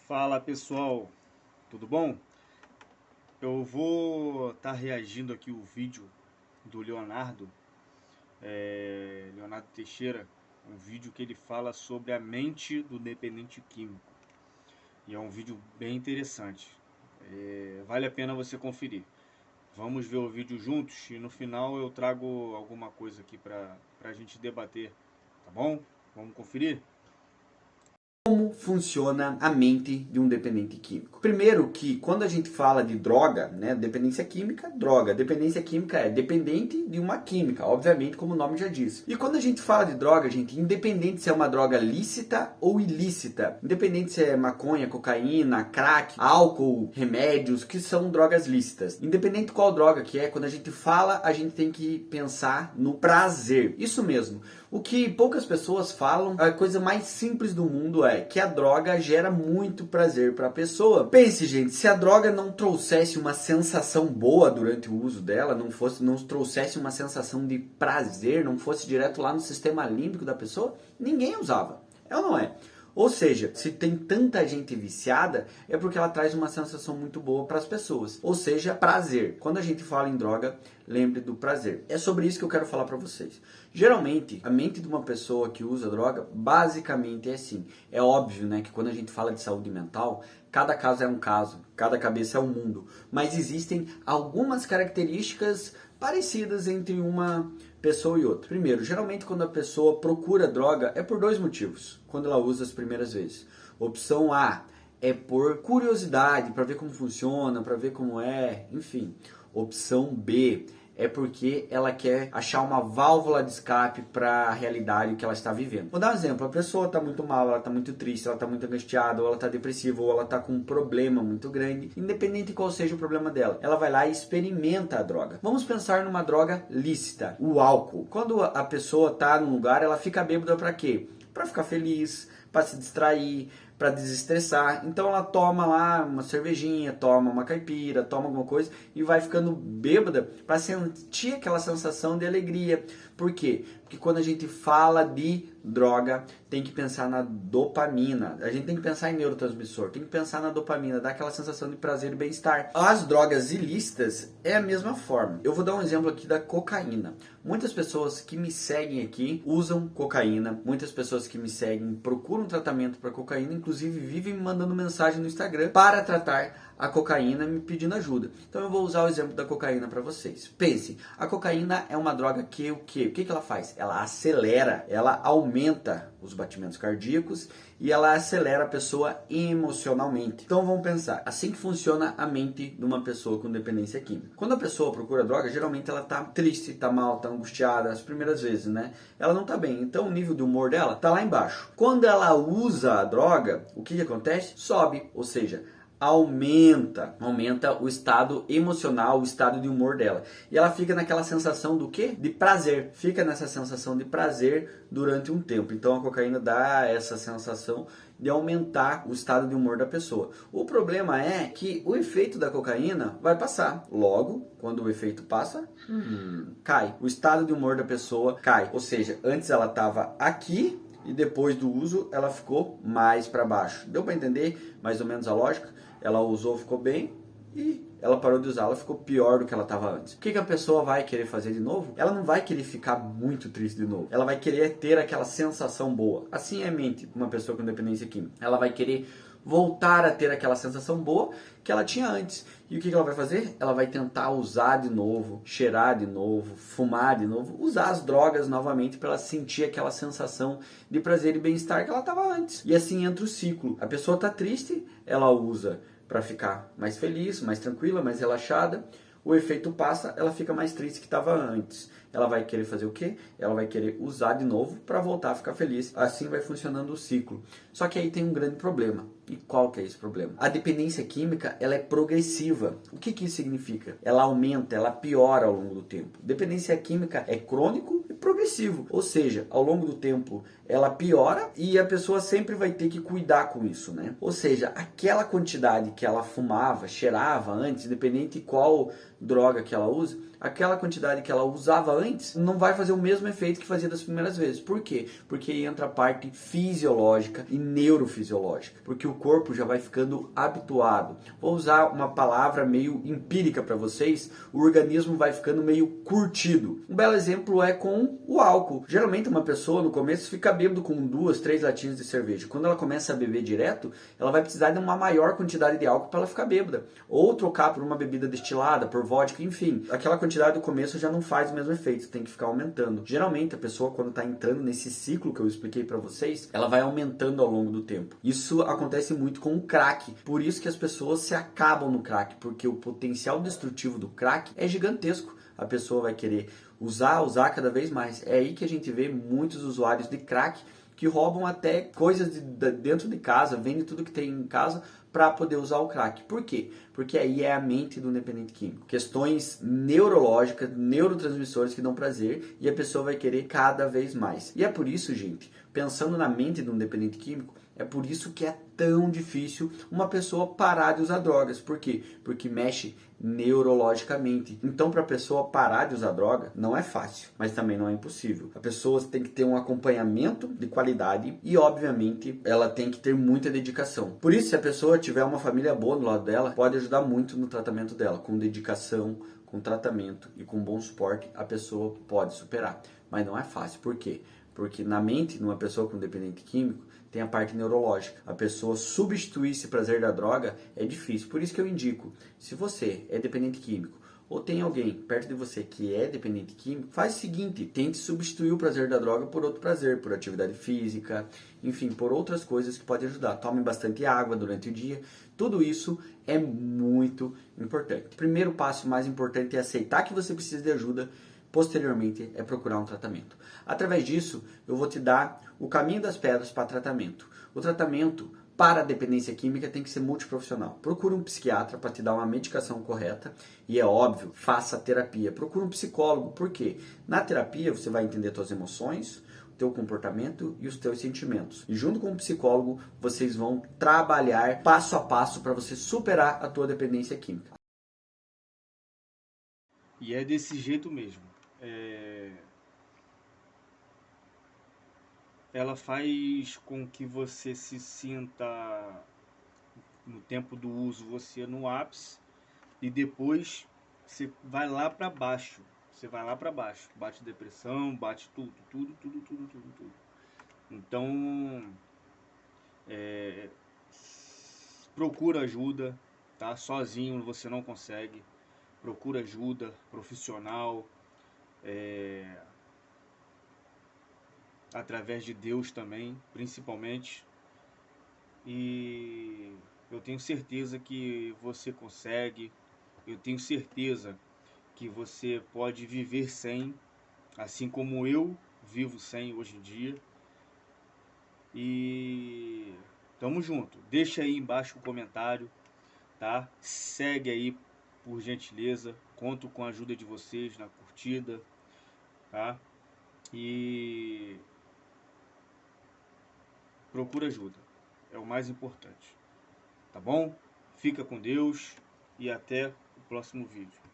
Fala pessoal, tudo bom? Eu vou estar reagindo aqui o vídeo do Leonardo Teixeira, um vídeo que ele fala sobre a mente do dependente químico. E é um vídeo bem interessante, vale a pena você conferir. Vamos ver o vídeo juntos e no final eu trago alguma coisa aqui para a gente debater, tá bom? Vamos conferir? Como funciona a mente de um dependente químico? Primeiro que quando a gente fala de droga, né, dependência química, droga. Dependência química é dependente de uma química, obviamente, como o nome já diz. E quando a gente fala de droga, gente, independente se é uma droga lícita ou ilícita, independente se é maconha, cocaína, crack, álcool, remédios, que são drogas lícitas. Independente qual droga que é, quando a gente fala, a gente tem que pensar no prazer. Isso mesmo. O que poucas pessoas falam, a coisa mais simples do mundo é que a droga gera muito prazer para a pessoa. Pense, gente, se a droga não trouxesse uma sensação boa durante o uso dela, não trouxesse uma sensação de prazer, não fosse direto lá no sistema límbico da pessoa, ninguém usava. É ou não é? Ou seja, se tem tanta gente viciada, é porque ela traz uma sensação muito boa para as pessoas. Ou seja, prazer. Quando a gente fala em droga, lembre do prazer. É sobre isso que eu quero falar para vocês. Geralmente, a mente de uma pessoa que usa droga, basicamente é assim. É óbvio, né, que quando a gente fala de saúde mental, cada caso é um caso, cada cabeça é um mundo. Mas existem algumas características parecidas entre uma pessoa e outra. Primeiro, geralmente quando a pessoa procura droga é por dois motivos, quando ela usa as primeiras vezes. Opção A é por curiosidade, para ver como funciona, para ver como é, enfim. Opção B é porque ela quer achar uma válvula de escape para a realidade que ela está vivendo. Vou dar um exemplo, a pessoa está muito mal, ela está muito triste, ela está muito angustiada, ou ela está depressiva, ou ela está com um problema muito grande, independente de qual seja o problema dela. Ela vai lá e experimenta a droga. Vamos pensar numa droga lícita, o álcool. Quando a pessoa está num lugar, ela fica bêbada para quê? Para ficar feliz, para se distrair, para desestressar. Então ela toma lá uma cervejinha, toma uma caipira, toma alguma coisa e vai ficando bêbada para sentir aquela sensação de alegria. Por quê? Porque quando a gente fala de droga, tem que pensar na dopamina. A gente tem que pensar em neurotransmissor, tem que pensar na dopamina, dá aquela sensação de prazer e bem-estar. As drogas ilícitas é a mesma forma. Eu vou dar um exemplo aqui da cocaína. Muitas pessoas que me seguem aqui usam cocaína, muitas pessoas que me seguem procuram tratamento para cocaína, inclusive vivem me mandando mensagem no Instagram para tratar a cocaína, me pedindo ajuda. Então eu vou usar o exemplo da cocaína para vocês. Pense, a cocaína é uma droga que o quê? O que ela faz? Ela acelera, ela aumenta os batimentos cardíacos e ela acelera a pessoa emocionalmente. Então vamos pensar, assim que funciona a mente de uma pessoa com dependência química. Quando a pessoa procura droga, geralmente ela tá triste, tá mal, tá angustiada, as primeiras vezes, né? Ela não tá bem, então o nível de humor dela tá lá embaixo. Quando ela usa a droga, o que acontece? Sobe, ou seja, aumenta o estado emocional, o estado de humor dela. E ela fica naquela sensação do quê? De prazer. Fica nessa sensação de prazer durante um tempo. Então a cocaína dá essa sensação de aumentar o estado de humor da pessoa. O problema é que o efeito da cocaína vai passar. Logo, quando o efeito passa, cai. O estado de humor da pessoa cai. Ou seja, antes ela estava aqui e depois do uso ela ficou mais para baixo. Deu para entender mais ou menos a lógica? Ela usou, ficou bem, e ela parou de usar, ela ficou pior do que ela estava antes. O que a pessoa vai querer fazer de novo? Ela não vai querer ficar muito triste de novo. Ela vai querer ter aquela sensação boa. Assim é a mente de uma pessoa com dependência química. Ela vai querer voltar a ter aquela sensação boa que ela tinha antes. E o que ela vai fazer? Ela vai tentar usar de novo, cheirar de novo, fumar de novo, usar as drogas novamente para ela sentir aquela sensação de prazer e bem-estar que ela estava antes. E assim entra o ciclo. A pessoa está triste, ela usa para ficar mais feliz, mais tranquila, mais relaxada. O efeito passa, ela fica mais triste que estava antes. Ela vai querer fazer o quê? Ela vai querer usar de novo para voltar a ficar feliz. Assim vai funcionando o ciclo. Só que aí tem um grande problema. E qual que é esse problema? A dependência química, ela é progressiva. O que isso significa? Ela aumenta, ela piora ao longo do tempo. Dependência química é crônico e progressivo, ou seja, ao longo do tempo ela piora e a pessoa sempre vai ter que cuidar com isso, né? Ou seja, aquela quantidade que ela fumava, cheirava antes, independente de qual droga que ela usa, aquela quantidade que ela usava antes não vai fazer o mesmo efeito que fazia das primeiras vezes. Por quê? Porque aí entra a parte fisiológica e neurofisiológica, porque o corpo já vai ficando habituado. Vou usar uma palavra meio empírica para vocês, o organismo vai ficando meio curtido. Um belo exemplo é com o álcool. Geralmente uma pessoa no começo fica bêbado com 2, 3 latinhas de cerveja. Quando ela começa a beber direto, ela vai precisar de uma maior quantidade de álcool para ela ficar bêbada. Ou trocar por uma bebida destilada, por vodka, enfim. Aquela quantidade do começo já não faz o mesmo efeito, tem que ficar aumentando. Geralmente a pessoa, quando está entrando nesse ciclo que eu expliquei para vocês, ela vai aumentando ao longo do tempo. Isso acontece muito com o crack. Por isso que as pessoas se acabam no crack, porque o potencial destrutivo do crack é gigantesco. A pessoa vai querer usar cada vez mais. É aí que a gente vê muitos usuários de crack que roubam até coisas dentro de casa, vendem tudo que tem em casa para poder usar o crack. Por quê? Porque aí é a mente do dependente químico. Questões neurológicas, neurotransmissores que dão prazer e a pessoa vai querer cada vez mais. E é por isso, gente, pensando na mente de um dependente químico, é por isso que é tão difícil uma pessoa parar de usar drogas. Por quê? Porque mexe neurologicamente. Então, para a pessoa parar de usar droga, não é fácil, mas também não é impossível. A pessoa tem que ter um acompanhamento de qualidade e, obviamente, ela tem que ter muita dedicação. Por isso, se a pessoa tiver uma família boa do lado dela, pode ajudar muito no tratamento dela. Com dedicação, com tratamento e com bom suporte, a pessoa pode superar. Mas não é fácil. Por quê? Porque na mente de uma pessoa com dependente químico tem a parte neurológica. A pessoa substituir esse prazer da droga é difícil. Por isso que eu indico, se você é dependente químico ou tem alguém perto de você que é dependente químico, faz o seguinte, tente substituir o prazer da droga por outro prazer, por atividade física, enfim, por outras coisas que podem ajudar. Tome bastante água durante o dia. Tudo isso é muito importante. O primeiro passo mais importante é aceitar que você precisa de ajuda. Posteriormente é procurar um tratamento. Através disso, eu vou te dar o caminho das pedras para tratamento. O tratamento para a dependência química tem que ser multiprofissional. Procure um psiquiatra para te dar uma medicação correta e é óbvio, faça terapia. Procure um psicólogo, por quê? Na terapia você vai entender suas emoções, o teu comportamento e os teus sentimentos. E junto com o psicólogo, vocês vão trabalhar passo a passo para você superar a tua dependência química. E é desse jeito mesmo. Ela faz com que você se sinta, no tempo do uso, você no ápice, e depois você vai lá para baixo. Você vai lá para baixo. Bate depressão, bate tudo. Então, procura ajuda, tá? Sozinho você não consegue. Procura ajuda profissional, através de Deus também, principalmente. E eu tenho certeza que você consegue. Eu tenho certeza que você pode viver sem, assim como eu vivo sem hoje em dia. E tamo junto. Deixa aí embaixo o comentário, tá? Segue aí, por gentileza. Conto com a ajuda de vocês na curtida, tá? E procura ajuda. É o mais importante. Tá bom? Fica com Deus e até o próximo vídeo.